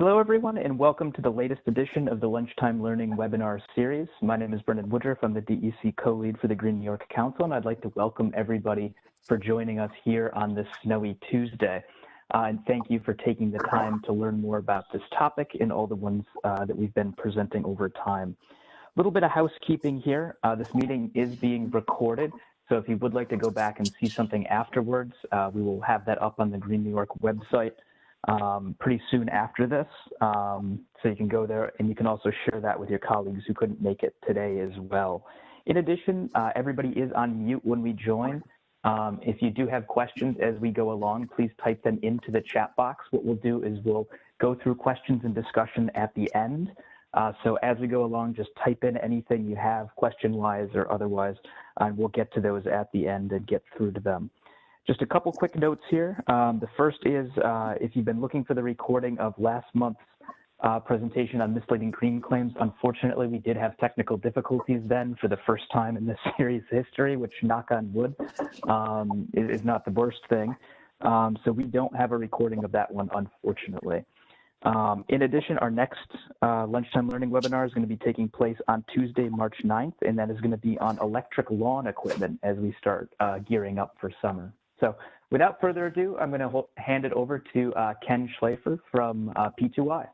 Hello, everyone, and welcome to the latest edition of the Lunchtime Learning webinar series. My name is Brendan Woodruff. I'm the DEC co-lead for the Green New York Council, and I'd like to welcome everybody for joining us here on this snowy Tuesday. And thank you for taking the time to learn more about this topic and all the ones that we've been presenting over time. A little bit of housekeeping here. This meeting is being recorded, so if you would like to go back and see something afterwards, we will have that up on the Green New York website pretty soon after this. So you can go there, and you can also share that with your colleagues who couldn't make it today as well. In addition, everybody is on mute when we join. If you do have questions as we go along, please type them into the chat box. What we'll do is we'll go through questions and discussion at the end. So as we go along, just type in anything you have question-wise or otherwise, and we'll get to those at the end and get through to them. Just a couple quick notes here. The first is if you've been looking for the recording of last month's presentation on misleading green claims, unfortunately, we did have technical difficulties then for the first time in this series history, which, knock on wood, is not the worst thing. So we don't have a recording of that one, unfortunately. In addition, our next Lunchtime Learning webinar is going to be taking place on Tuesday, March 9th, and that is going to be on electric lawn equipment as we start gearing up for summer. So without further ado, I'm going to hand it over to Ken Schleifer from P2I.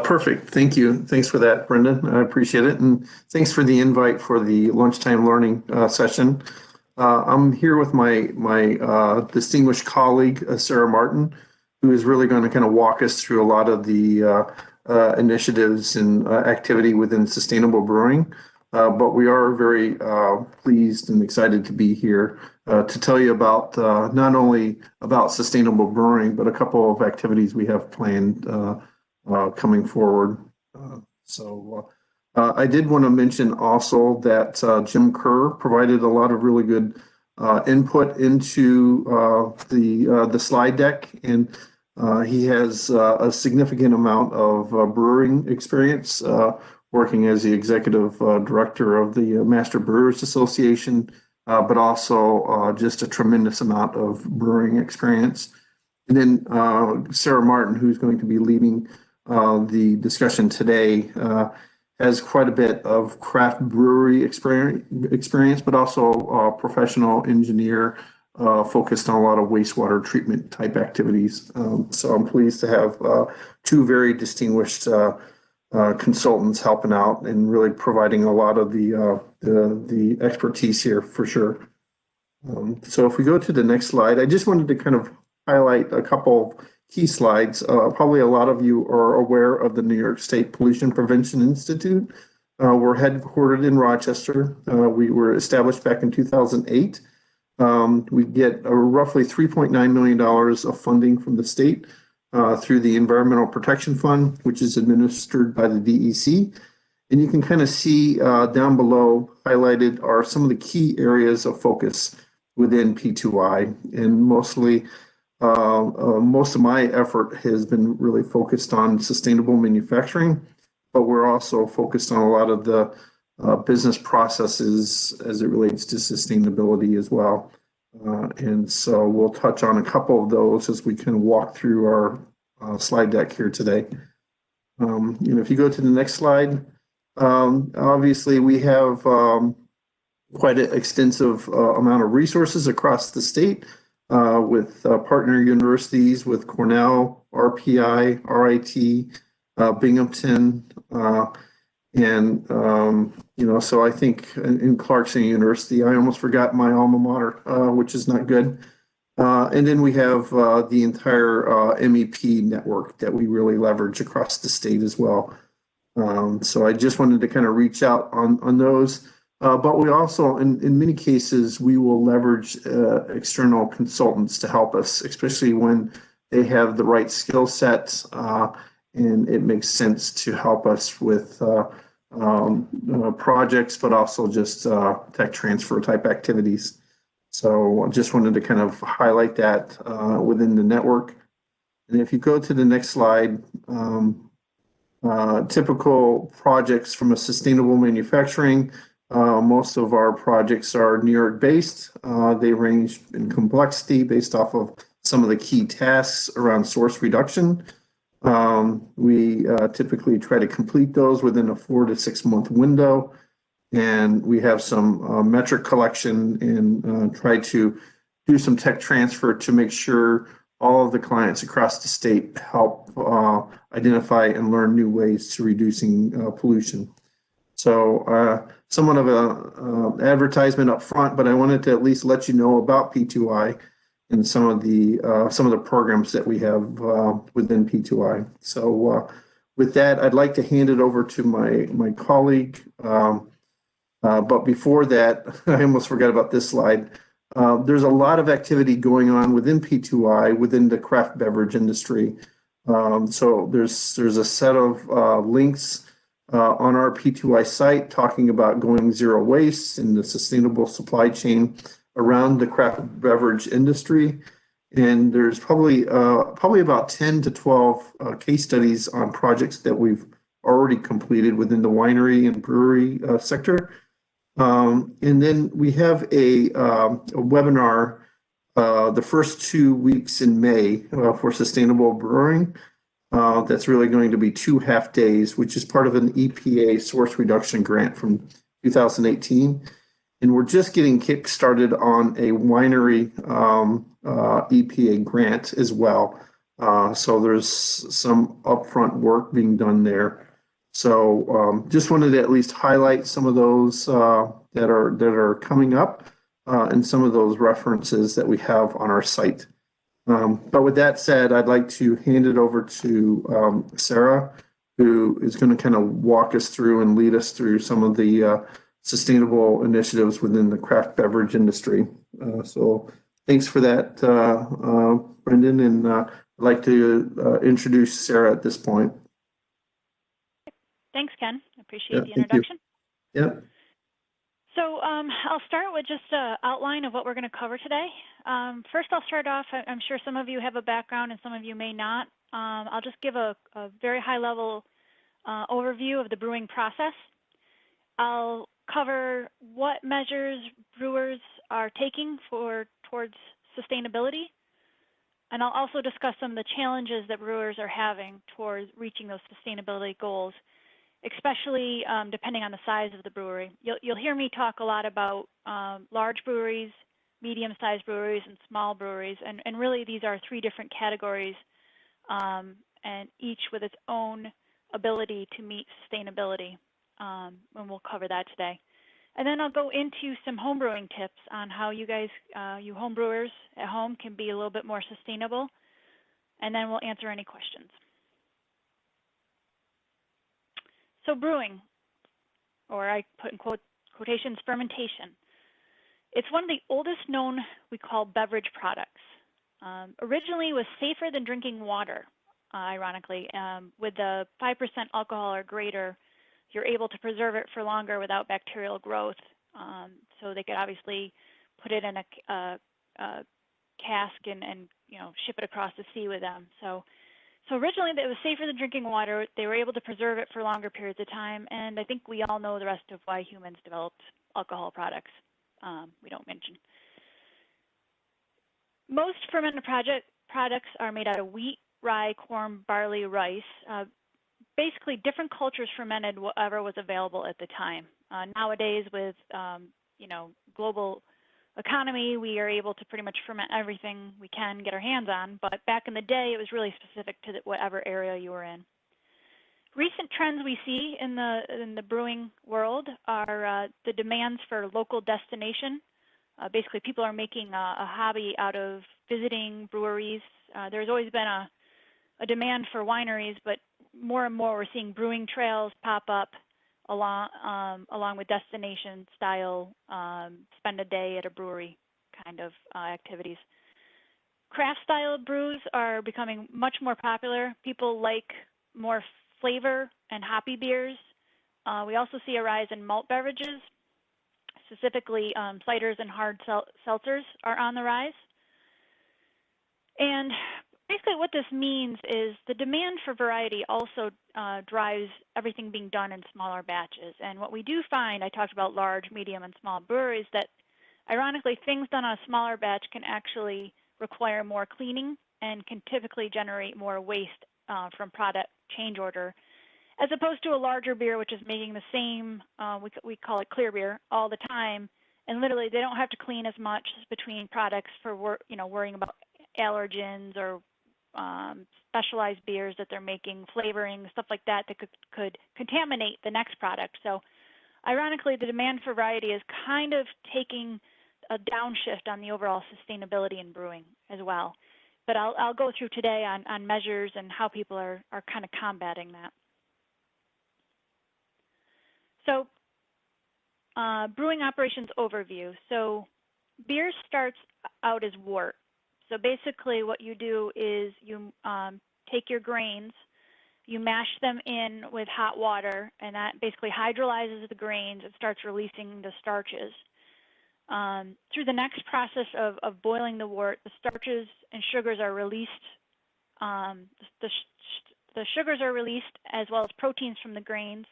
Perfect. Thank you. Thanks for that, Brendan. I appreciate it. And thanks for the invite for the Lunchtime Learning session. I'm here with my distinguished colleague, Sarah Martin, who is really going to kind of walk us through a lot of the initiatives and activity within sustainable brewing. But we are very pleased and excited to be here to tell you about not only about sustainable brewing, but a couple of activities we have planned coming forward. I did want to mention also that Jim Kerr provided a lot of really good input into the slide deck, and he has a significant amount of brewing experience working as the executive director of the Master Brewers Association, but also just a tremendous amount of brewing experience. And then Sarah Martin, who's going to be leading the discussion today, has quite a bit of craft brewery experience, but also a professional engineer focused on a lot of wastewater treatment type activities. So I'm pleased to have two very distinguished consultants helping out and really providing a lot of the expertise here for sure. So if we go to the next slide, I just wanted to kind of highlight a couple key slides. Probably a lot of you are aware of the New York State Pollution Prevention Institute. We're headquartered in Rochester. We were established back in 2008. We get roughly $3.9 million of funding from the state through the Environmental Protection Fund, which is administered by the DEC. And you can kind of see down below highlighted are some of the key areas of focus within P2I. And mostly, most of my effort has been really focused on sustainable manufacturing, but we're also focused on a lot of the business processes as it relates to sustainability as well. And so we'll touch on a couple of those as we can walk through our slide deck here today. If you go to the next slide, obviously we have quite an extensive amount of resources across the state with partner universities, with Cornell, RPI, RIT, Binghamton, and so I think in Clarkson University, I almost forgot my alma mater, which is not good. And then we have the entire MEP network that we really leverage across the state as well. So I just wanted to kind of reach out on those. But we also, in many cases, we will leverage external consultants to help us, especially when they have the right skill sets and it makes sense to help us with projects, but also just tech transfer type activities. So I just wanted to kind of highlight that within the network. And if you go to the next slide, typical projects from a sustainable manufacturing, most of our projects are New York based. They range in complexity based off of some of the key tasks around source reduction. We typically try to complete those within a 4 to 6 month window. And we have some metric collection and try to do some tech transfer to make sure all of the clients across the state help identify and learn new ways to reducing pollution. So somewhat of a advertisement up front, but I wanted to at least let you know about P2I and some of the programs that we have within P2I. So with that, I'd like to hand it over to my colleague. But before that, I almost forgot about this slide. There's a lot of activity going on within P2I, within the craft beverage industry. So there's a set of links on our P2I site talking about going zero waste and the sustainable supply chain around the craft beverage industry. And there's probably about 10 to 12 case studies on projects that we've already completed within the winery and brewery sector. And then we have a webinar the first 2 weeks in May for sustainable brewing. That's really going to be 2 half days, which is part of an EPA source reduction grant from 2018. And we're just getting kick-started on a winery EPA grant as well. So there's some upfront work being done there. So just wanted to at least highlight some of those that are coming up and some of those references that we have on our site. But with that said, I'd like to hand it over to Sarah, who is going to kind of walk us through and lead us through some of the sustainable initiatives within the craft beverage industry. So thanks for that, Brendan, and I'd like to introduce Sarah at this point. Thanks, Ken. I appreciate the introduction. Yeah. So I'll start with just an outline of what we're going to cover today. First, I'll start off. I'm sure some of you have a background and some of you may not. I'll just give a very high-level overview of the brewing process. I'll cover what measures brewers are taking towards sustainability. And I'll also discuss some of the challenges that brewers are having towards reaching those sustainability goals, especially depending on the size of the brewery. You'll hear me talk a lot about large breweries, medium-sized breweries, and small breweries. And really, these are 3 different categories, and each with its own ability to meet sustainability. And we'll cover that today. And then I'll go into some homebrewing tips on how you guys, you homebrewers at home, can be a little bit more sustainable. And then we'll answer any questions. So brewing, or I put in quotations, fermentation. It's one of the oldest known, we call, beverage products. Originally, it was safer than drinking water, ironically. With the 5% alcohol or greater, you're able to preserve it for longer without bacterial growth. So they could obviously put it in a cask and ship it across the sea with them. So originally, it was safer than drinking water. They were able to preserve it for longer periods of time. And I think we all know the rest of why humans developed alcohol products. We don't mention. Most fermented products are made out of wheat, rye, corn, barley, rice. Basically, different cultures fermented whatever was available at the time. Nowadays, with global economy, we are able to pretty much ferment everything we can get our hands on, but back in the day, it was really specific to whatever area you were in. Recent trends we see in the brewing world are the demands for local destination. Basically, people are making a hobby out of visiting breweries. There's always been a demand for wineries, but more and more we're seeing brewing trails pop up along with destination style, spend a day at a brewery kind of activities. Craft style brews are becoming much more popular. People like more flavor and hoppy beers. We also see a rise in malt beverages, specifically ciders and hard seltzers are on the rise. And basically what this means is the demand for variety also drives everything being done in smaller batches. And what we do find, I talked about large, medium, and small breweries, that ironically things done on a smaller batch can actually require more cleaning and can typically generate more waste from product change order, as opposed to a larger beer, which is making the same, we call it clear beer, all the time. And literally, they don't have to clean as much between products for worrying about allergens or specialized beers that they're making, flavoring, stuff like that could contaminate the next product. So ironically, the demand for variety is kind of taking a downshift on the overall sustainability in brewing as well. But I'll go through today on measures and how people are kind of combating that. So brewing operations overview. So beer starts out as wort. So basically what you do is you take your grains, you mash them in with hot water, and that basically hydrolyzes the grains and starts releasing the starches. Through the next process of boiling the wort, the starches and sugars are released. The sugars are released as well as proteins from the grains,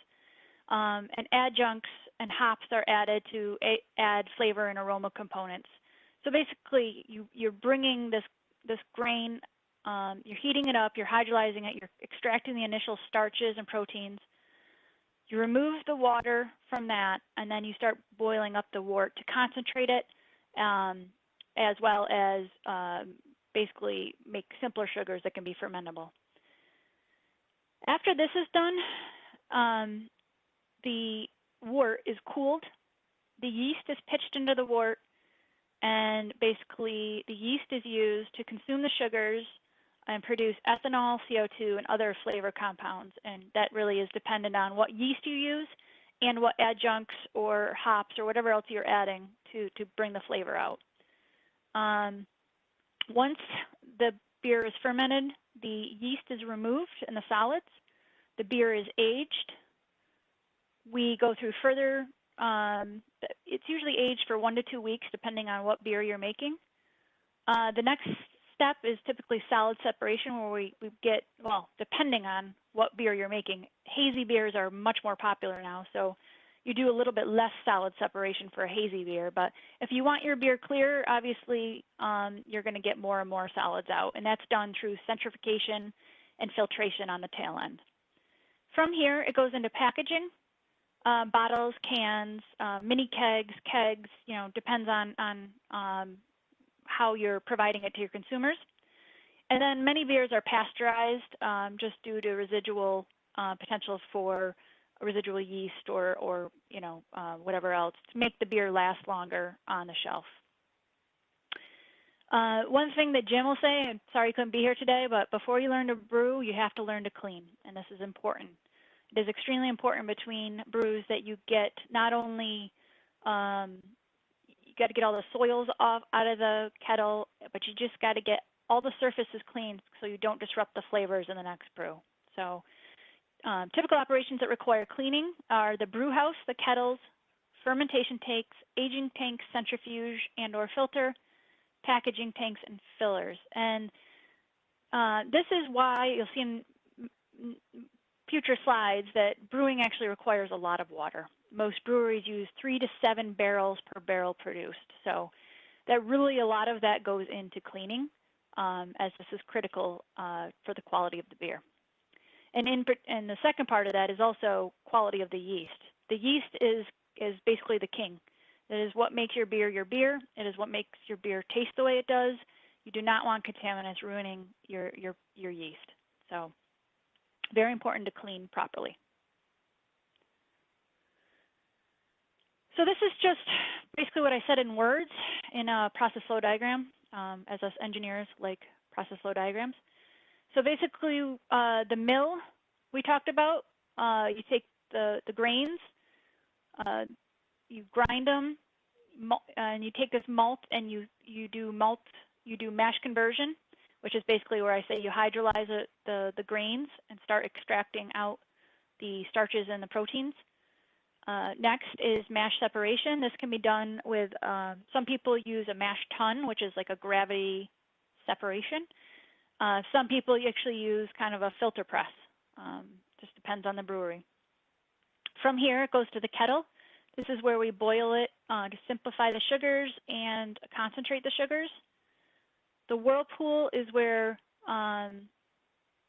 and adjuncts and hops are added to add flavor and aroma components. So basically, you're bringing this grain, you're heating it up, you're hydrolyzing it, you're extracting the initial starches and proteins. You remove the water from that, and then you start boiling up the wort to concentrate it, as well as basically make simpler sugars that can be fermentable. After this is done, the wort is cooled, the yeast is pitched into the wort, and basically the yeast is used to consume the sugars and produce ethanol, CO2, and other flavor compounds. And that really is dependent on what yeast you use and what adjuncts or hops or whatever else you're adding to bring the flavor out. Once the beer is fermented, the yeast is removed in the solids. The beer is aged. We go through further, it's usually aged for 1 to 2 weeks, depending on what beer you're making. The next step is typically solid separation, where we get, well, depending on what beer you're making, hazy beers are much more popular now, so you do a little bit less solid separation for a hazy beer. But if you want your beer clear, obviously you're going to get more and more solids out, and that's done through centrifugation and filtration on the tail end. From here, it goes into packaging. Bottles, cans, mini kegs, depends on how you're providing it to your consumers. And then many beers are pasteurized just due to residual potential for residual yeast or whatever else to make the beer last longer on the shelf. One thing that Jim will say, and sorry he couldn't be here today, but before you learn to brew, you have to learn to clean, and this is important. It is extremely important between brews that you get not only, you got to get all the soils out of the kettle, but you just got to get all the surfaces clean so you don't disrupt the flavors in the next brew. So typical operations that require cleaning are the brew house, the kettles, fermentation tanks, aging tanks, centrifuge and or filter, packaging tanks, and fillers. And this is why you'll see in future slides that brewing actually requires a lot of water. Most breweries use 3 to 7 barrels per barrel produced. So that really, a lot of that goes into cleaning, as this is critical for the quality of the beer. And the second part of that is also quality of the yeast. The yeast is basically the king. It is what makes your beer your beer. It is what makes your beer taste the way it does. You do not want contaminants ruining your yeast. So very important to clean properly. So this is just basically what I said in words in a process flow diagram, as us engineers like process flow diagrams. So basically the mill we talked about, you take the grains, you grind them, and you take this malt and you do mash conversion, which is basically where I say you hydrolyze the grains and start extracting out the starches and the proteins. Next is mash separation. This can be done with, some people use a mash tun, which is like a gravity separation. Some people actually use kind of a filter press. Just depends on the brewery. From here, it goes to the kettle. This is where we boil it to simplify the sugars and concentrate the sugars. The whirlpool is where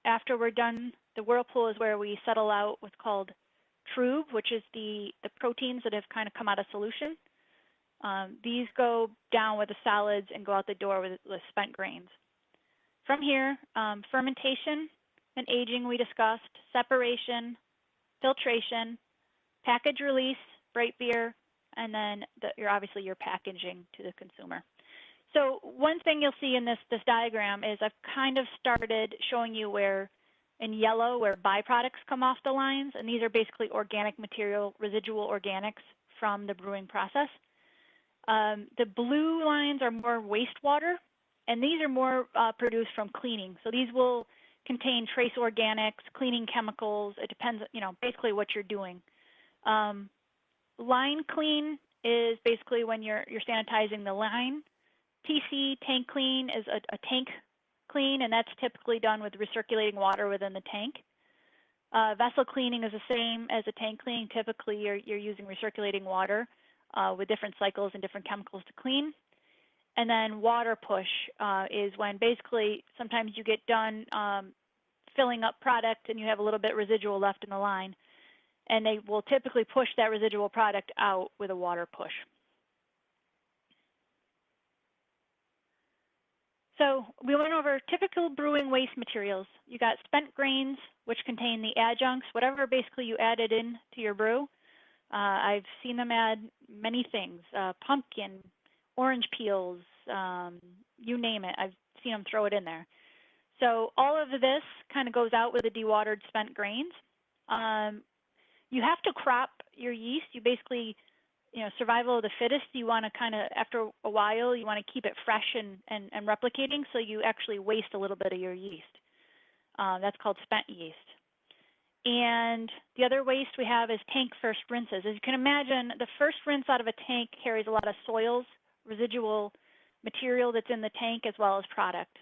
after we're done, the whirlpool is where we settle out what's called trube, which is the proteins that have kind of come out of solution. These go down with the solids and go out the door with spent grains. From here, fermentation and aging we discussed, separation, filtration, package release, bright beer, and then obviously your packaging to the consumer. So one thing you'll see in this diagram is I've kind of started showing you where in yellow where byproducts come off the lines, and these are basically organic material, residual organics from the brewing process. The blue lines are more wastewater, and these are more produced from cleaning. So these will contain trace organics, cleaning chemicals. It depends, basically what you're doing. Line clean is basically when you're sanitizing the line. TC, tank clean, is a tank clean, and that's typically done with recirculating water within the tank. Vessel cleaning is the same as a tank cleaning. Typically, you're using recirculating water with different cycles and different chemicals to clean. And then water push is when basically sometimes you get done filling up product and you have a little bit residual left in the line, and they will typically push that residual product out with a water push. So we went over typical brewing waste materials. You got spent grains, which contain the adjuncts, whatever basically you added in to your brew. I've seen them add many things, pumpkin, orange peels, you name it. I've seen them throw it in there. So all of this kind of goes out with the dewatered spent grains. You have to crop your yeast. You basically, survival of the fittest, you want to kind of, after a while, you want to keep it fresh and replicating, so you actually waste a little bit of your yeast. That's called spent yeast. And the other waste we have is tank first rinses. As you can imagine, the first rinse out of a tank carries a lot of soils, residual material that's in the tank, as well as product.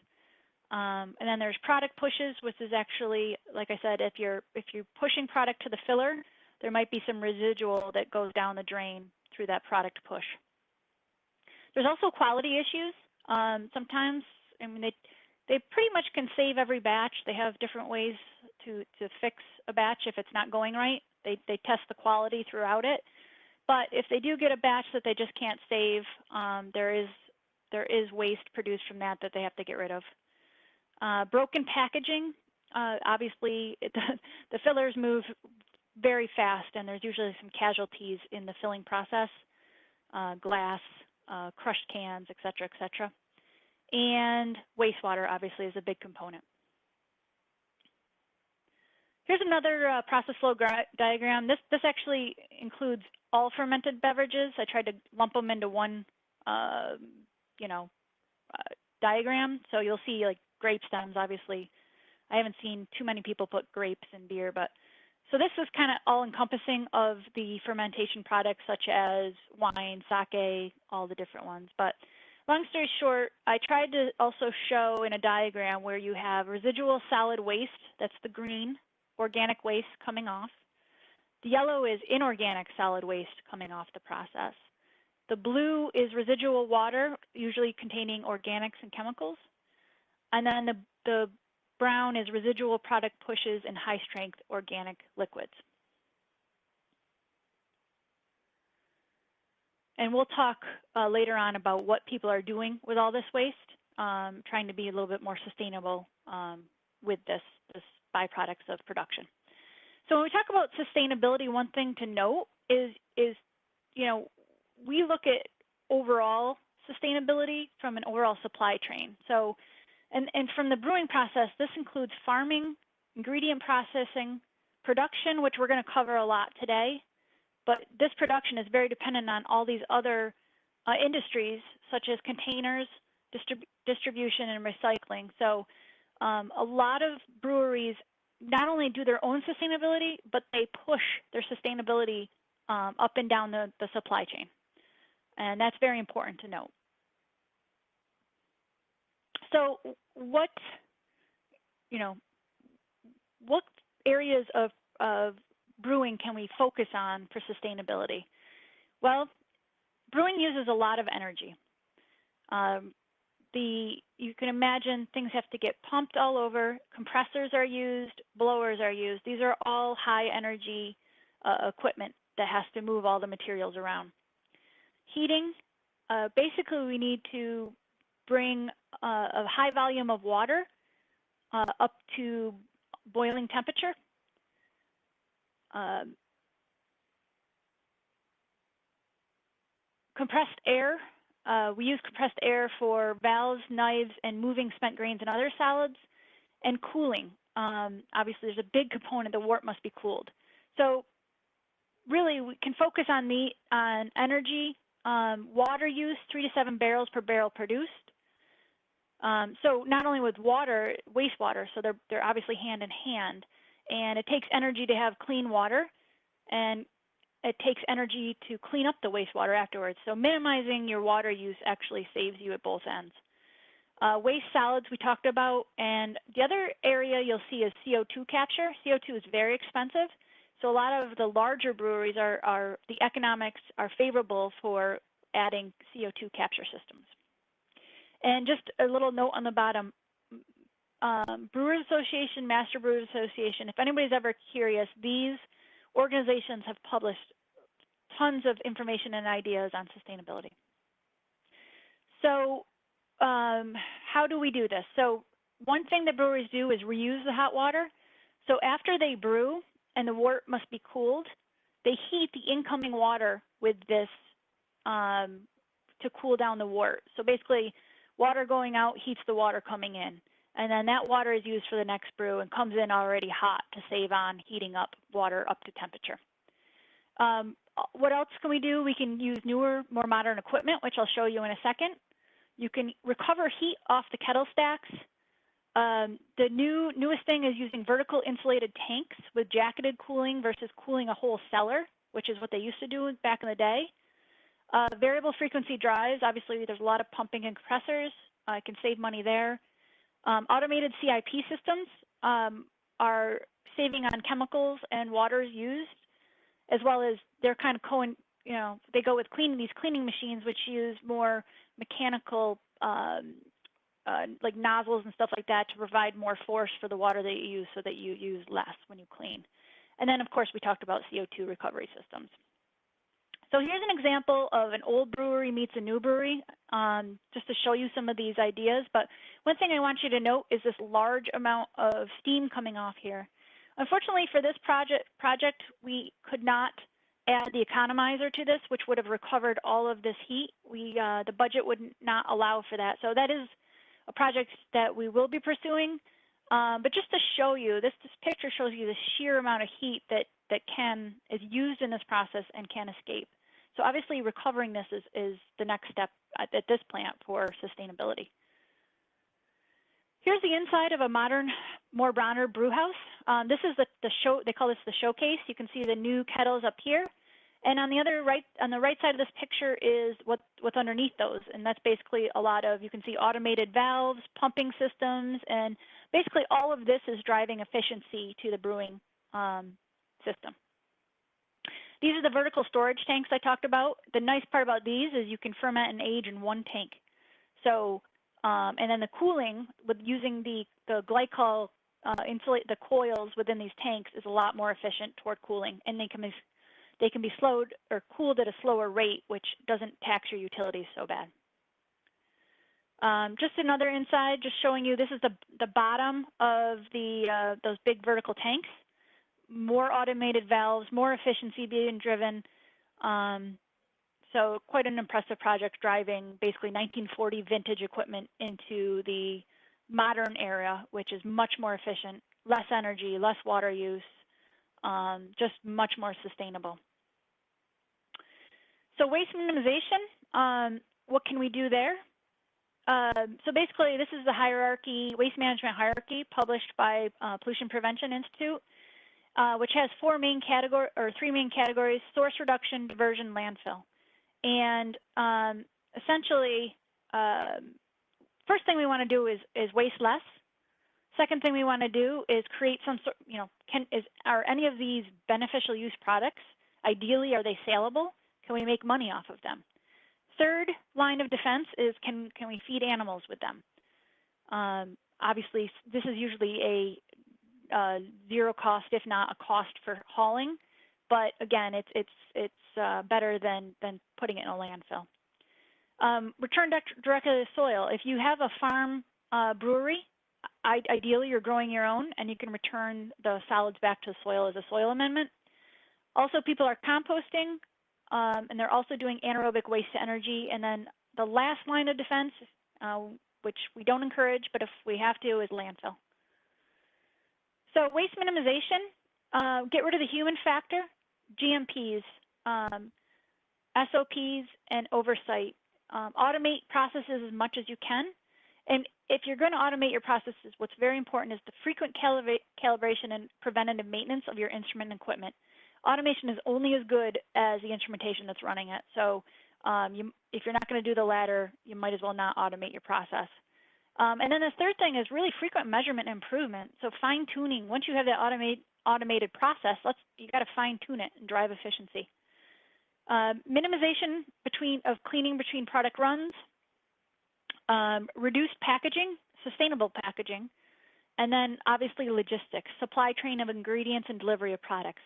And then there's product pushes, which is actually, like I said, if you're pushing product to the filler, there might be some residual that goes down the drain through that product push. There's also quality issues. Sometimes, they pretty much can save every batch. They have different ways to fix a batch if it's not going right. They test the quality throughout it. But if they do get a batch that they just can't save, there is waste produced from that they have to get rid of. Broken packaging, obviously the fillers move very fast, and there's usually some casualties in the filling process, glass, crushed cans, et cetera, et cetera. And wastewater, obviously, is a big component. Here's another process flow diagram. This actually includes all fermented beverages. I tried to lump them into one, diagram. So you'll see like grape stems, obviously. I haven't seen too many people put grapes in beer, but so this is kind of all encompassing of the fermentation products such as wine, sake, all the different ones. But long story short, I tried to also show in a diagram where you have residual solid waste, that's the green, organic waste coming off. The yellow is inorganic solid waste coming off the process. The blue is residual water, usually containing organics and chemicals. And then the brown is residual product pushes and high-strength organic liquids. And we'll talk later on about what people are doing with all this waste, trying to be a little bit more sustainable with this byproducts of production. So when we talk about sustainability, one thing to note is we look at overall sustainability from an overall supply chain. So, and from the brewing process, this includes farming, ingredient processing, production, which we're going to cover a lot today. But this production is very dependent on all these other industries, such as containers, distribution, and recycling. So a lot of breweries not only do their own sustainability, but they push their sustainability up and down the supply chain. And that's very important to note. So what areas of brewing can we focus on for sustainability? Well, brewing uses a lot of energy. The you can imagine things have to get pumped all over, compressors are used, blowers are used. These are all high energy equipment that has to move all the materials around. Heating, basically we need to bring a high volume of water up to boiling temperature. Compressed air, we use compressed air for valves, knives, and moving spent grains and other solids. And cooling, obviously there's a big component, the wort must be cooled. So really we can focus on energy, water use, 3 to 7 barrels per barrel produced. So not only with water, wastewater, so they're obviously hand in hand, and it takes energy to have clean water, and it takes energy to clean up the wastewater afterwards. So minimizing your water use actually saves you at both ends. Waste solids we talked about, and the other area you'll see is CO2 capture. CO2 is very expensive, so a lot of the larger breweries the economics are favorable for adding CO2 capture systems. And just a little note on the bottom, Brewers Association, Master Brewers Association, if anybody's ever curious, these organizations have published tons of information and ideas on sustainability. So how do we do this? So one thing that breweries do is reuse the hot water. So after they brew and the wort must be cooled, they heat the incoming water with this to cool down the wort. So basically, water going out heats the water coming in. And then that water is used for the next brew and comes in already hot to save on heating up water up to temperature. What else can we do? We can use newer, more modern equipment, which I'll show you in a second. You can recover heat off the kettle stacks. The newest thing is using vertical insulated tanks with jacketed cooling versus cooling a whole cellar, which is what they used to do back in the day. Variable frequency drives, obviously there's a lot of pumping and compressors. I can save money there. Automated CIP systems are saving on chemicals and waters used, as well as they're kind of they go with these cleaning machines, which use more mechanical like nozzles and stuff like that to provide more force for the water that you use so that you use less when you clean. And then of course we talked about CO2 recovery systems. So here's an example of an old brewery meets a new brewery, just to show you some of these ideas. But one thing I want you to note is this large amount of steam coming off here. Unfortunately for this project, we could not add the economizer to this, which would have recovered all of this heat. The budget would not allow for that. So that is a project that we will be pursuing. But just to show you, this picture shows you the sheer amount of heat that is used in this process and can escape. So obviously recovering this is the next step at this plant for sustainability. Here's the inside of a modern, more modern brew house. This is the show. They call this the showcase. You can see the new kettles up here, and on the right side of this picture is what's underneath those, and that's basically a lot of, you can see automated valves, pumping systems, and basically all of this is driving efficiency to the brewing system. These are the vertical storage tanks I talked about. The nice part about these is you can ferment and age in one tank. So, and then the cooling with using the glycol insulate the coils within these tanks is a lot more efficient toward cooling, and they can be slowed or cooled at a slower rate, which doesn't tax your utilities so bad. Just another inside, just showing you this is the bottom of those big vertical tanks. More automated valves, more efficiency being driven. So quite an impressive project, driving basically 1940 vintage equipment into the modern era, which is much more efficient, less energy, less water use, just much more sustainable. So waste minimization, what can we do there? So basically this is the hierarchy, waste management hierarchy published by Pollution Prevention Institute. Which has three main categories: source reduction, diversion, landfill. And essentially, first thing we want to do is waste less. Second thing we want to do is create some sort, are any of these beneficial use products? Ideally, are they saleable? Can we make money off of them? third line of defense is can we feed animals with them? Obviously, this is usually a zero cost, if not a cost for hauling, but again, it's better than putting it in a landfill. Return directly to the soil. If you have a farm brewery, ideally you're growing your own, and you can return the solids back to the soil as a soil amendment. Also, people are composting, and they're also doing anaerobic waste to energy. And then the last line of defense, which we don't encourage, but if we have to, is landfill. So waste minimization, get rid of the human factor, GMPs, SOPs, and oversight. Automate processes as much as you can. And if you're going to automate your processes, what's very important is the frequent calibration and preventative maintenance of your instrument and equipment. Automation is only as good as the instrumentation that's running it. So if you're not going to do the latter, you might as well not automate your process. And then the third thing is really frequent measurement and improvement. So fine tuning. Once you have that automated process, you got to fine tune it and drive efficiency. Minimization of cleaning between product runs, reduced packaging, sustainable packaging, and then obviously logistics, supply chain of ingredients and delivery of products.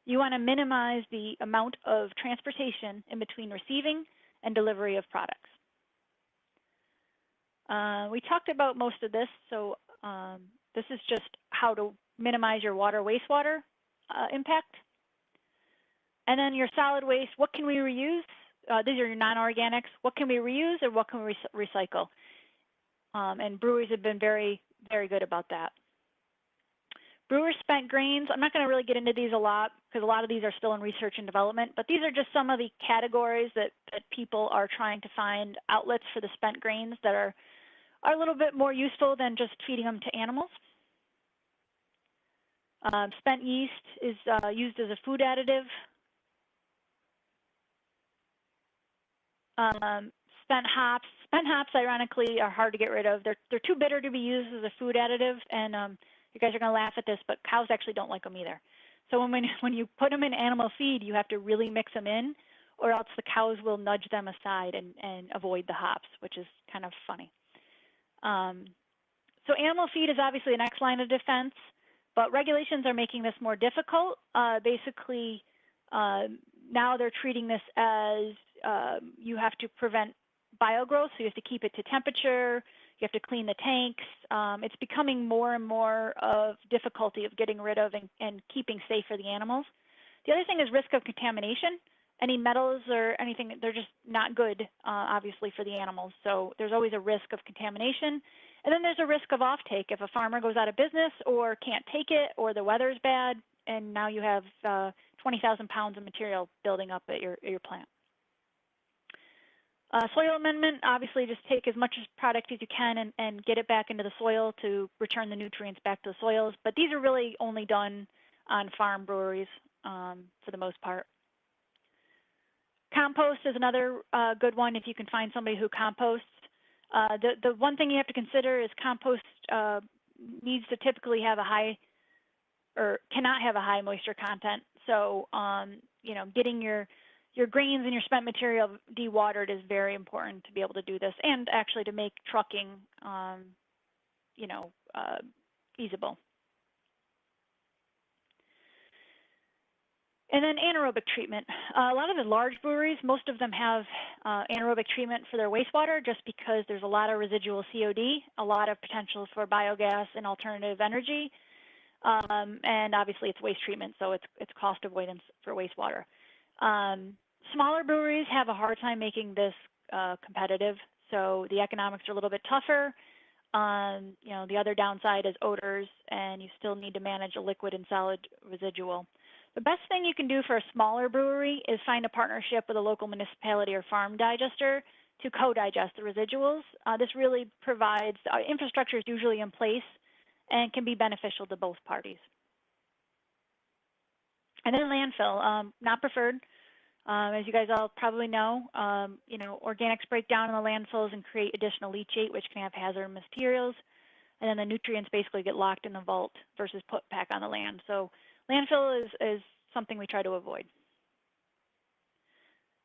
You want to minimize the amount of transportation in between receiving and delivery of products. We talked about most of this, so this is just how to minimize your water wastewater impact. And then your solid waste, what can we reuse? These are your non-organics. What can we reuse and what can we recycle? And breweries have been very, very good about that. Brewer spent grains, I'm not going to really get into these a lot because a lot of these are still in research and development, but these are just some of the categories that people are trying to find outlets for the spent grains that are a little bit more useful than just feeding them to animals. Spent yeast is used as a food additive. Spent hops, ironically, are hard to get rid of. They're too bitter to be used as a food additive, and you guys are going to laugh at this, but cows actually don't like them either. So when you put them in animal feed, you have to really mix them in, or else the cows will nudge them aside and avoid the hops, which is kind of funny. So animal feed is obviously the next line of defense, but regulations are making this more difficult. Basically, now they're treating this as you have to prevent biogrowth, so you have to keep it to temperature, you have to clean the tanks. It's becoming more and more of difficulty of getting rid of and keeping safe for the animals. The other thing is risk of contamination. Any metals or anything, they're just not good, obviously, for the animals. So there's always a risk of contamination. And then there's a risk of offtake. If a farmer goes out of business or can't take it or the weather's bad, and now you have 20,000 pounds of material building up at your plant. Soil amendment, obviously just take as much product as you can and get it back into the soil to return the nutrients back to the soils. But these are really only done on farm breweries for the most part. Compost is another good one if you can find somebody who composts. The one thing you have to consider is compost needs to typically have a high, or cannot have a high moisture content. So, you know, getting your grains and your spent material dewatered is very important to be able to do this, and actually to make trucking, you know, feasible. And then anaerobic treatment. A lot of the large breweries, most of them have anaerobic treatment for their wastewater just because there's a lot of residual COD, a lot of potential for biogas and alternative energy, and obviously it's waste treatment, so it's cost avoidance for wastewater. Smaller breweries have a hard time making this competitive, so the economics are a little bit tougher. You know, the other downside is odors, and you still need to manage a liquid and solid residual. The best thing you can do for a smaller brewery is find a partnership with a local municipality or farm digester to co-digest the residuals. This really provides, infrastructure is usually in place and can be beneficial to both parties. And then landfill, not preferred. As you guys all probably know, you know, organics break down in the landfills and create additional leachate, which can have hazardous materials. And then the nutrients basically get locked in the vault versus put back on the land. So landfill is something we try to avoid.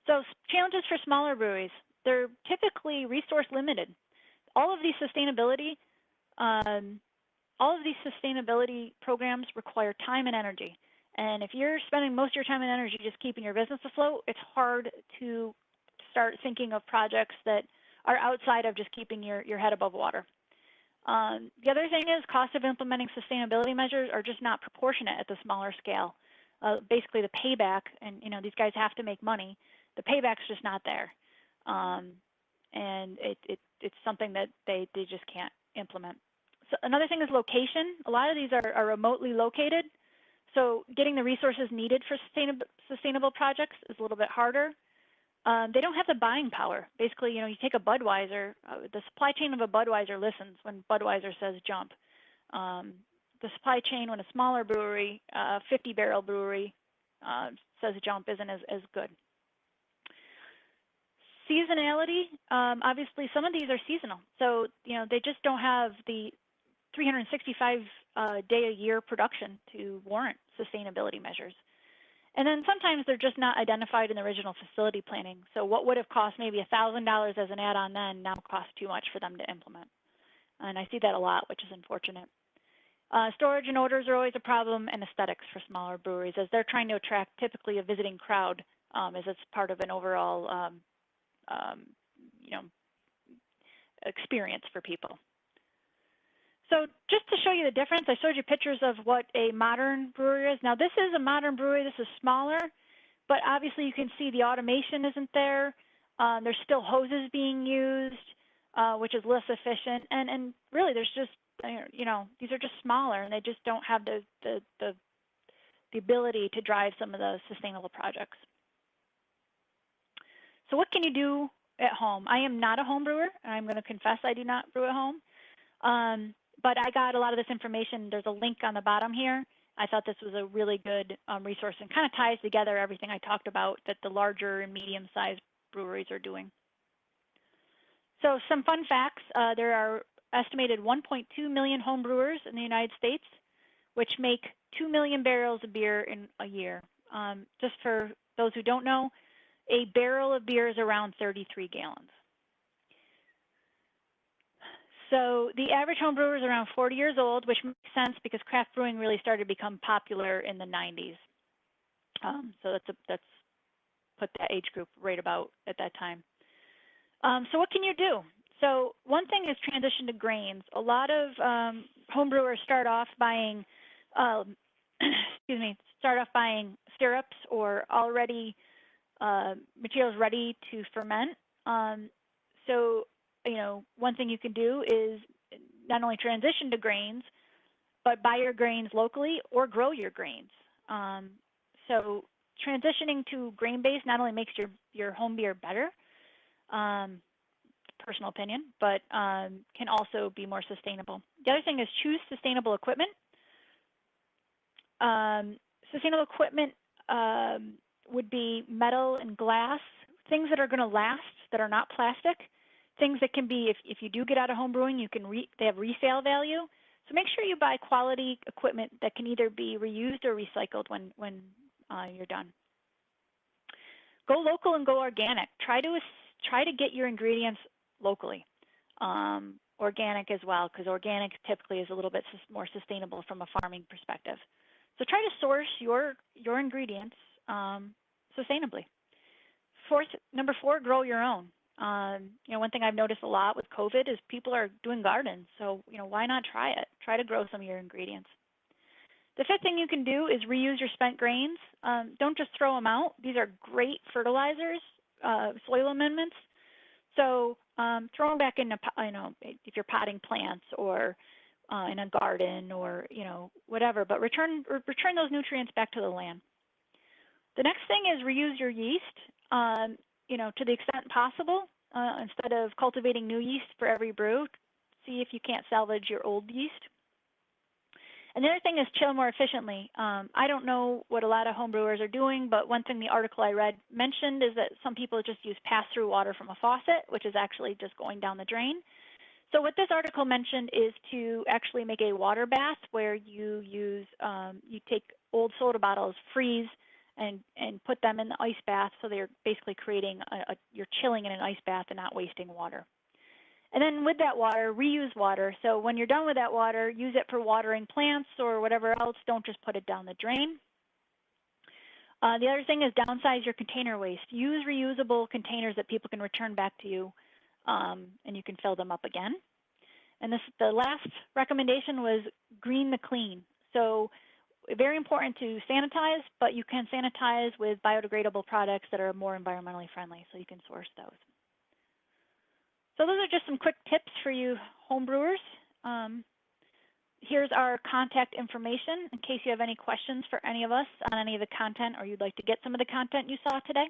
So challenges for smaller breweries. they're typically resource limited. All of these sustainability programs require time and energy. And if you're spending most of your time and energy just keeping your business afloat, it's hard to start thinking of projects that are outside of just keeping your head above water. The other thing is cost of implementing sustainability measures are just not proportionate at the smaller scale. Basically the payback, and these guys have to make money, the payback's just not there. And it's something that they just can't implement. So another thing is location. A lot of these are remotely located, so getting the resources needed for sustainable projects is a little bit harder. They don't have the buying power. Basically, you take a Budweiser, the supply chain of a Budweiser listens when Budweiser says jump. The supply chain when a smaller brewery, 50-barrel brewery, says jump isn't as good. Seasonality, obviously some of these are seasonal. So, they just don't have the 365-day-a-year production to warrant sustainability measures. And then sometimes they're just not identified in the original facility planning. So what would have cost maybe $1,000 as an add-on then now costs too much for them to implement. And I see that a lot, which is unfortunate. Storage and odors are always a problem, and aesthetics for smaller breweries, as they're trying to attract typically a visiting crowd as it's part of an overall experience for people. So just to show you the difference, I showed you pictures of what a modern brewery is. Now this is a modern brewery, this is smaller, but obviously you can see the automation isn't there. There's still hoses being used, which is less efficient. And really there's just, these are just smaller and they just don't have the ability to drive some of the sustainable projects. So what can you do at home? I am not a home brewer. I'm going to confess I do not brew at home. But I got a lot of this information. There's a link on the bottom here. I thought this was a really good resource and kind of ties together everything I talked about that the larger and medium-sized breweries are doing. So some fun facts. There are estimated 1.2 million home brewers in the United States, which make 2 million barrels of beer in a year. Just for those who don't know, a barrel of beer is around 33 gallons. So the average home brewer is around 40 years old, which makes sense because craft brewing really started to become popular in the 90s. So that's put that age group right about at that time. So what can you do? So one thing is transition to grains. A lot of home brewers start off buying, syrups or already materials ready to ferment. So one thing you can do is not only transition to grains, but buy your grains locally or grow your grains. So transitioning to grain-based not only makes your home beer better, personal opinion, but can also be more sustainable. The other thing is choose sustainable equipment. Sustainable equipment would be metal and glass, things that are going to last, that are not plastic. Things that can be, if you do get out of home brewing, they have resale value. So make sure you buy quality equipment that can either be reused or recycled when you're done. Go local and go organic. Try to get your ingredients locally, organic as well, because organic typically is a little bit more sustainable from a farming perspective. So try to source your ingredients sustainably. Number 4, grow your own. One thing I've noticed a lot with COVID is people are doing gardens. So, why not try it? Try to grow some of your ingredients. The 5th thing you can do is reuse your spent grains. Don't just throw them out. These are great fertilizers, soil amendments. So throw them back into, if you're potting plants or in a garden or, whatever, but return those nutrients back to the land. The next thing is reuse your yeast. To the extent possible, instead of cultivating new yeast for every brew, see if you can't salvage your old yeast. And the other thing is chill more efficiently. I don't know what a lot of home brewers are doing, but one thing the article I read mentioned is that some people just use pass-through water from a faucet, which is actually just going down the drain. So what this article mentioned is to actually make a water bath where you use, you take old soda bottles, freeze, and put them in the ice bath. So they're basically creating you're chilling in an ice bath and not wasting water. And then with that water, reuse water. So when you're done with that water, use it for watering plants or whatever else. Don't just put it down the drain. The other thing is downsize your container waste. Use reusable containers that people can return back to you, and you can fill them up again. And the last recommendation was green the clean. So very important to sanitize, but you can sanitize with biodegradable products that are more environmentally friendly, so you can source those. So those are just some quick tips for you home brewers. Here's our contact information in case you have any questions for any of us on any of the content, or you'd like to get some of the content you saw today.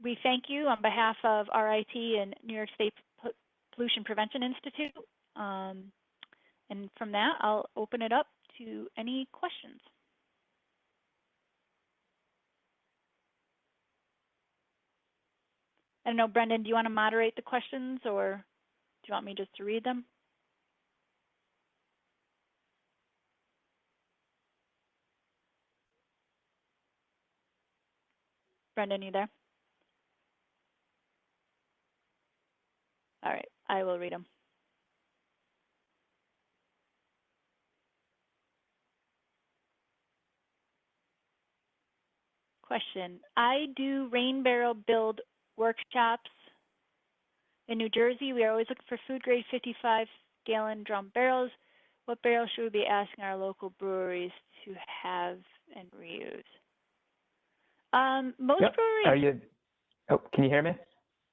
We thank you on behalf of RIT and New York State Pollution Prevention Institute. And from that, I'll open it up to any questions. I don't know, Brendan, do you want to moderate the questions, or do you want me just to read them? Brendan, you there? All right, I will read them. Question, I do rain barrel build workshops in New Jersey. We are always looking for food grade 55-gallon drum barrels. What barrels should we be asking our local breweries to have and reuse? Most breweries. Are you? Oh, can you hear me?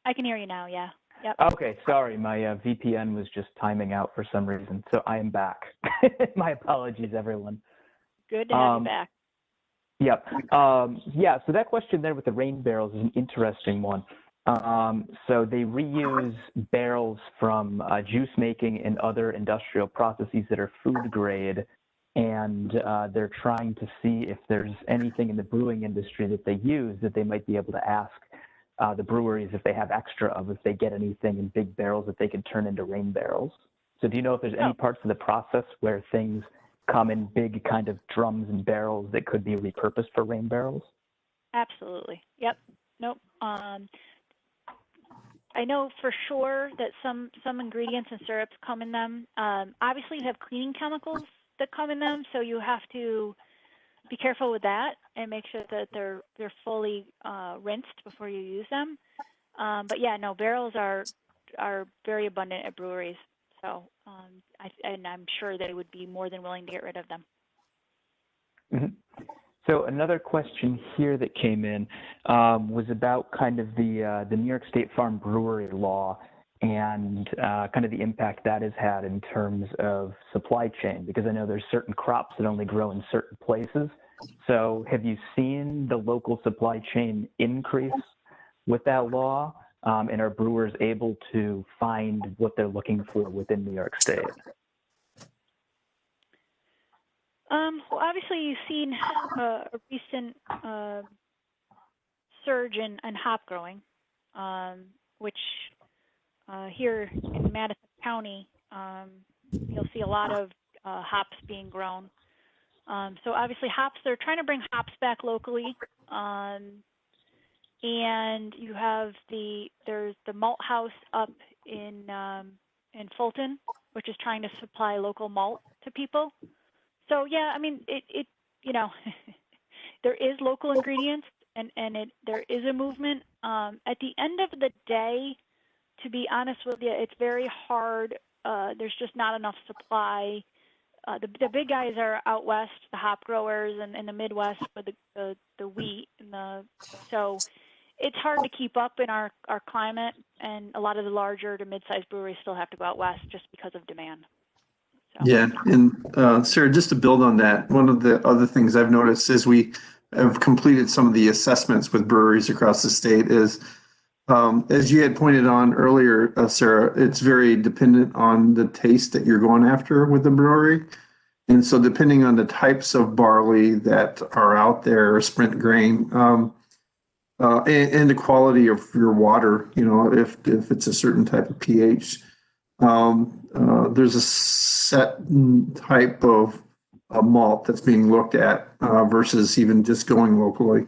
I can hear you now. Yeah. Yep. Okay. Sorry, my VPN was just timing out for some reason, so I am back. My apologies, everyone. Good to have you back. Yep. Yeah. So that question there with the rain barrels is an interesting one. So they reuse barrels from juice making and other industrial processes that are food grade, and they're trying to see if there's anything in the brewing industry that they use that they might be able to ask the breweries if they have extra of, if they get anything in big barrels that they can turn into rain barrels. So do you know if there's any parts of the process where things come in big kind of drums and barrels that could be repurposed for rain barrels? Absolutely. Yep. Nope. I know for sure that some ingredients and syrups come in them. Obviously, you have cleaning chemicals that come in them, so you have to be careful with that and make sure that they're fully rinsed before you use them. But yeah, no, barrels are very abundant at breweries, so and I'm sure they would be more than willing to get rid of them. Mm-hmm. So another question here that came in was about kind of the New York State Farm Brewery law and kind of the impact that has had in terms of supply chain, because I know there's certain crops that only grow in certain places. So have you seen the local supply chain increase with that law? And are brewers able to find what they're looking for within New York State? Well, obviously, you've seen a recent surge in hop growing, which here in Madison County, you'll see a lot of hops being grown. So obviously, hops, they're trying to bring hops back locally. And you have there's the malt house up in Fulton, which is trying to supply local malt to people. So yeah, I mean, it you know, there is local ingredients, and there is a movement. At the end of the day, to be honest with you, it's very hard. There's just not enough supply. The big guys are out west, the hop growers, and in the Midwest with the wheat and so it's hard to keep up in our climate, and a lot of the larger to mid-sized breweries still have to go out west just because of demand. So. Yeah, and Sarah, just to build on that, one of the other things I've noticed is we have completed some of the assessments with breweries across the state is, as you had pointed on earlier, Sarah, it's very dependent on the taste that you're going after with the brewery. And so depending on the types of barley that are out there, sprint grain, and the quality of your water, you know, if it's a certain type of pH, there's a set type of malt that's being looked at versus even just going locally.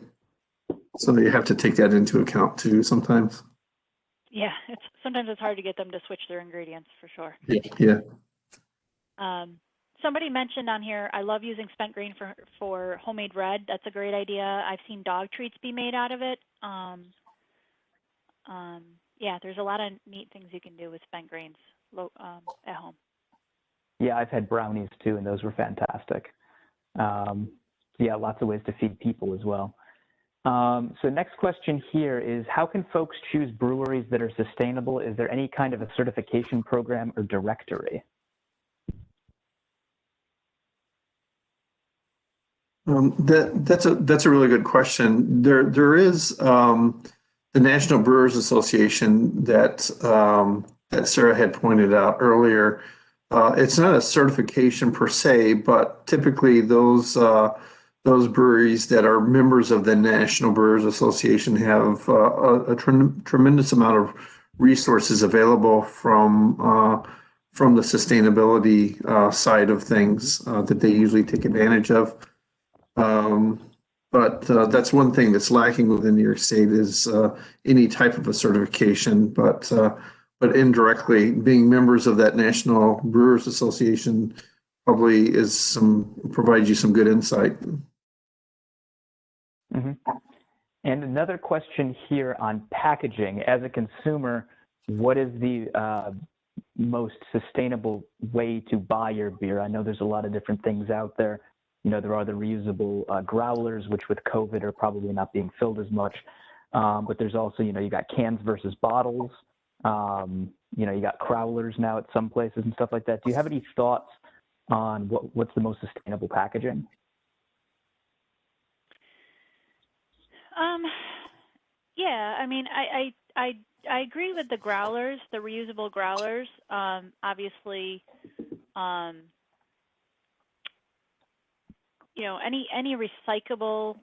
So you have to take that into account too sometimes. Yeah, sometimes it's hard to get them to switch their ingredients for sure. Yeah. Somebody mentioned on here, I love using spent grain for homemade red. That's a great idea. I've seen dog treats be made out of it. Yeah, there's a lot of neat things you can do with spent grains at home. Yeah, I've had brownies too, and those were fantastic. Yeah, lots of ways to feed people as well. So next question here is, how can folks choose breweries that are sustainable? Is there any kind of a certification program or directory? That's a really good question. There is the National Brewers Association that Sarah had pointed out earlier. It's not a certification per se, but typically those breweries that are members of the National Brewers Association have a tremendous amount of resources available from the sustainability side of things that they usually take advantage of. But that's one thing that's lacking within New York State is any type of a certification. But indirectly, being members of that National Brewers Association probably provides you some good insight. Mm-hmm. And another question here on packaging. As a consumer, what is the most sustainable way to buy your beer? I know there's a lot of different things out there. You know, there are the reusable growlers, which with COVID are probably not being filled as much. But there's also, you know, you got cans versus bottles. You know, you got crowlers now at some places and stuff like that. Do you have any thoughts on what's the most sustainable packaging? Yeah, I mean, I agree with the growlers, the reusable growlers. Obviously, you know, any recyclable,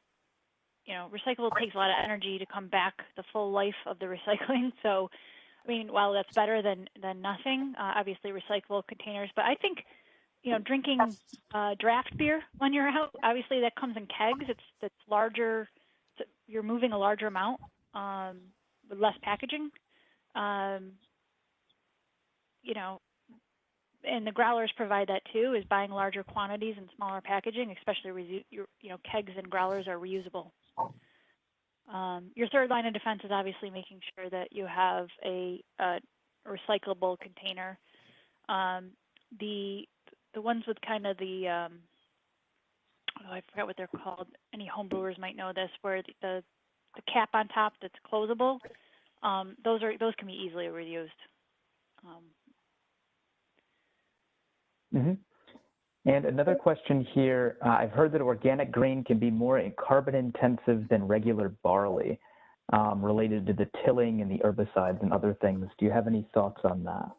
recyclable takes a lot of energy to come back the full life of the recycling. So, I mean, while that's better than nothing, obviously recyclable containers. But I think, you know, drinking draft beer when you're out, obviously that comes in kegs. It's larger. You're moving a larger amount with less packaging. You know, and the growlers provide that too, is buying larger quantities and smaller packaging, especially kegs and growlers are reusable. Your third line of defense is obviously making sure that you have a recyclable container. The ones with kind of the I forgot what they're called. Any home brewers might know this, where the cap on top that's closable. Those can be easily reused. Mm-hmm. And another question here, I've heard that organic grain can be more carbon intensive than regular barley, related to the tilling and the herbicides and other things. Do you have any thoughts on that?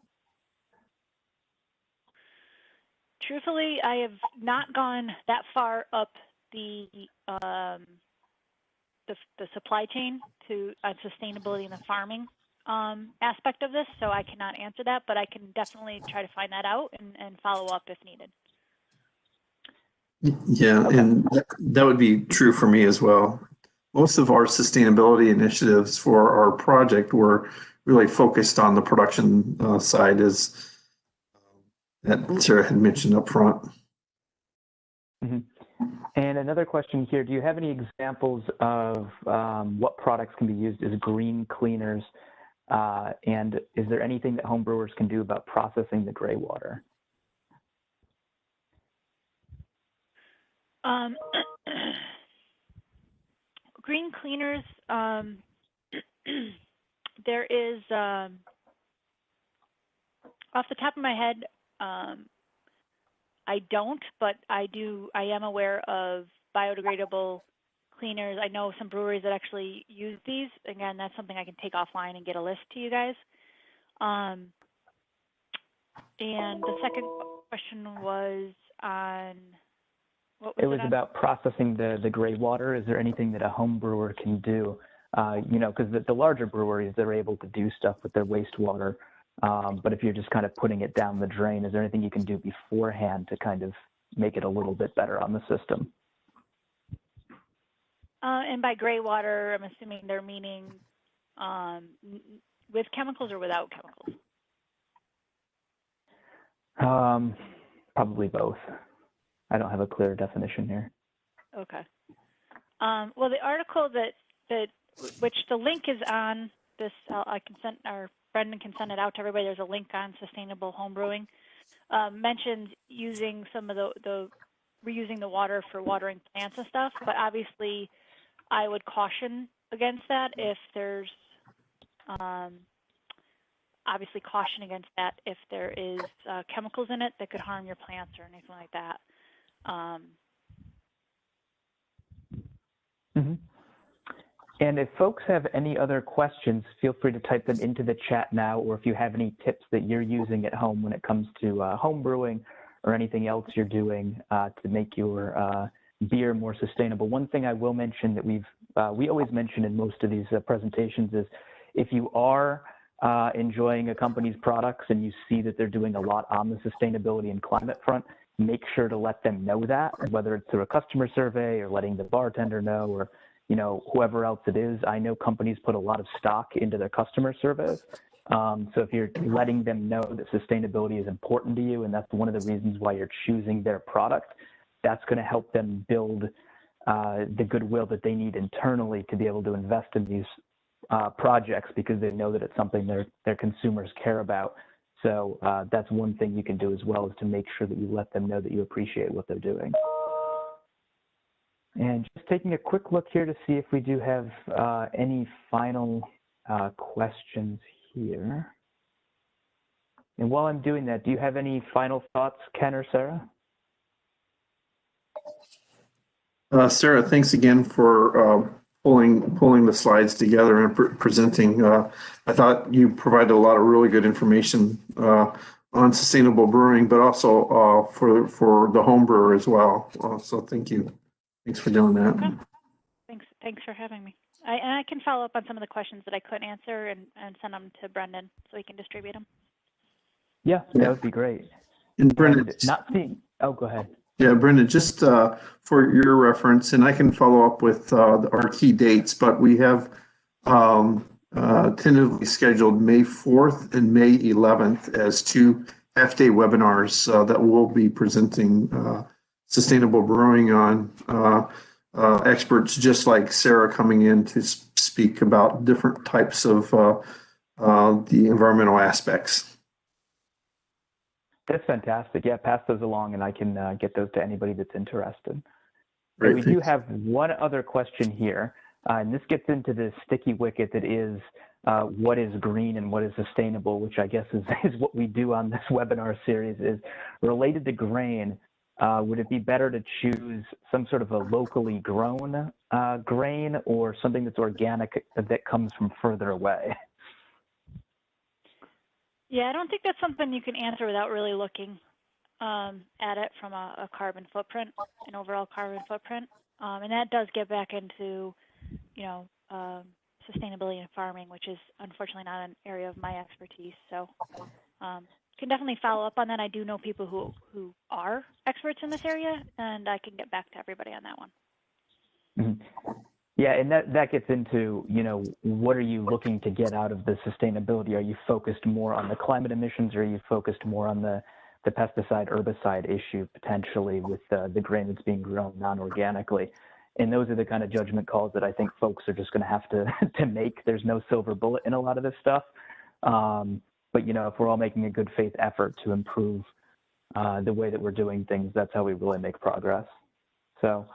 Truthfully, I have not gone that far up the supply chain to sustainability in the farming aspect of this, so I cannot answer that, but I can definitely try to find that out and follow up if needed. Yeah, and that would be true for me as well. Most of our sustainability initiatives for our project were really focused on the production side, as that Sarah had mentioned up front. Mm-hmm. And another question here, do you have any examples of what products can be used as green cleaners? And is there anything that homebrewers can do about processing the gray water? Green cleaners, there is, off the top of my head, I don't, but I am aware of biodegradable cleaners. I know some breweries that actually use these. Again, that's something I can take offline and get a list to you guys. And the second question was on, what was it? It was about processing the gray water. Is there anything that a home brewer can do? You know, because the larger breweries, they're able to do stuff with their wastewater. But if you're just kind of putting it down the drain, is there anything you can do beforehand to kind of make it a little bit better on the system. And by gray water, I'm assuming they're meaning with chemicals or without chemicals? Probably both. I don't have a clear definition here. Okay. Well, the article which the link is on this, I can send, or Brendan can send it out to everybody. There's a link on sustainable home brewing. Mentions using some of reusing the water for watering plants and stuff, but obviously I would caution against that if there's obviously caution against that if there is chemicals in it that could harm your plants or anything like that. And if folks have any other questions, feel free to type them into the chat now, or if you have any tips that you're using at home when it comes to home brewing or anything else you're doing to make your beer more sustainable. One thing I will mention that we always mention in most of these presentations is if you are enjoying a company's products and you see that they're doing a lot on the sustainability and climate front, make sure to let them know that, whether it's through a customer survey or letting the bartender know, or whoever else it is. I know companies put a lot of stock into their customer surveys. So if you're letting them know that sustainability is important to you, and that's one of the reasons why you're choosing their product, that's going to help them build the goodwill that they need internally to be able to invest in these projects, because they know that it's something their consumers care about. So that's one thing you can do as well, is to make sure that you let them know that you appreciate what they're doing. And just taking a quick look here to see if we do have any final questions here. And while I'm doing that, do you have any final thoughts, Ken or Sarah? Sarah, thanks again for pulling the slides together and presenting. I thought you provided a lot of really good information on sustainable brewing, but also for the home brewer as well. So thank you. Thanks for doing that. Okay. Thanks for having me. I can follow up on some of the questions that I couldn't answer and send them to Brendan so he can distribute them. Yeah, that would be great. And Brendan, oh, go ahead. Yeah, Brendan, just for your reference, and I can follow up with our key dates, but we have tentatively scheduled May 4th and May 11th as two half-day webinars that we'll be presenting sustainable brewing on. Experts just like Sarah coming in to speak about different types of the environmental aspects. That's fantastic. Yeah, pass those along and I can get those to anybody that's interested. Great, we do have one other question here, and this gets into the sticky wicket that is what is green and what is sustainable, which I guess is what we do on this webinar series, is related to grain. Would it be better to choose some sort of a locally grown grain or something that's organic that comes from further away? Yeah, I don't think that's something you can answer without really looking at it from a carbon footprint, an overall carbon footprint. And that does get back into, sustainability in farming, which is unfortunately not an area of my expertise. So can definitely follow up on that. I do know people who are experts in this area, and I can get back to everybody on that one. Mm-hmm. Yeah, and that gets into, what are you looking to get out of the sustainability? Are you focused more on the climate emissions, or are you focused more on the pesticide, herbicide issue potentially with the grain that's being grown non-organically? And those are the kind of judgment calls that I think folks are just going to have to make. There's no silver bullet in a lot of this stuff. But, if we're all making a good faith effort to improve the way that we're doing things, that's how we really make progress. So,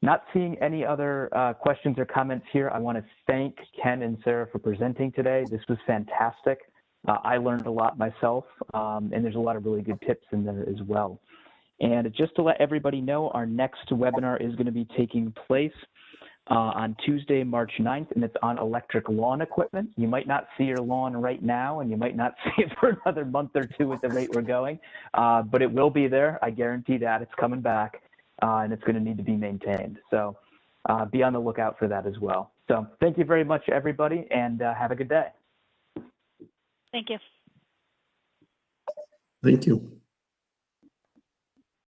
not seeing any other questions or comments here. I want to thank Ken and Sarah for presenting today. This was fantastic. I learned a lot myself, and there's a lot of really good tips in there as well. And just to let everybody know, our next webinar is going to be taking place on Tuesday, March 9th, and it's on electric lawn equipment. You might not see your lawn right now, and you might not see it for another month or two at the rate we're going, but it will be there. I guarantee that. It's coming back. And it's going to need to be maintained. So be on the lookout for that as well. So thank you very much, everybody, and have a good day. Thank you. Thank you.